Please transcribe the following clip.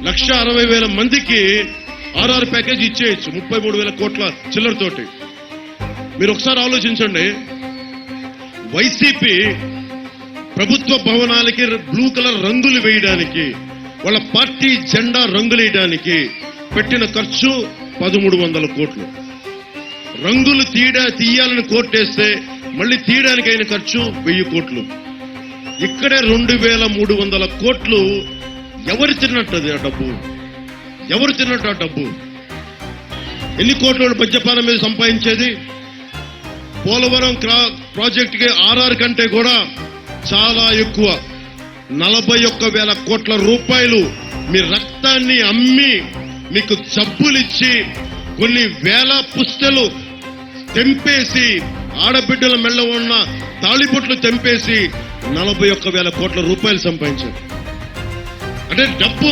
1,60,000 మందికి RR package ఇచ్చేయచ్చు 33,000 కోట్ల చిల్లరతోటి. మీరు ఒకసారి ఆలోచించండి. వైసీపీ ప్రభుత్వ భవనాలకి బ్లూ కలర్ రంగులు వేయడానికి, వాళ్ళ పార్టీ జెండా రంగులు వేయడానికి పెట్టిన ఖర్చు 1,300 కోట్లు. రంగులు తీయాలని కోర్టేస్తే మళ్ళీ తీయడానికి అయిన ఖర్చు 1,000 కోట్లు. ఇక్కడే 2,300 కోట్లు. ఎవరు తిన్నట్టది ఆ డబ్బు? ఎవరు తిన్నట్టు ఆ డబ్బు? ఎన్ని కోట్ల మద్యపానం మీద సంపాదించేది? పోలవరం ప్రాజెక్టుకి ఆర్ఆర్ కంటే కూడా చాలా ఎక్కువ 41,000 కోట్ల రూపాయలు మీ రక్తాన్ని అమ్మి మీకు జబ్బులిచ్చి కొన్ని వేల పుస్తలు తెంపేసి ఆడబిడ్డల మెళ్ళ ఉన్న తాళిబొట్లు తెంపేసి 41,000 కోట్ల రూపాయలు సంపాదించారు. అంటే డబ్బు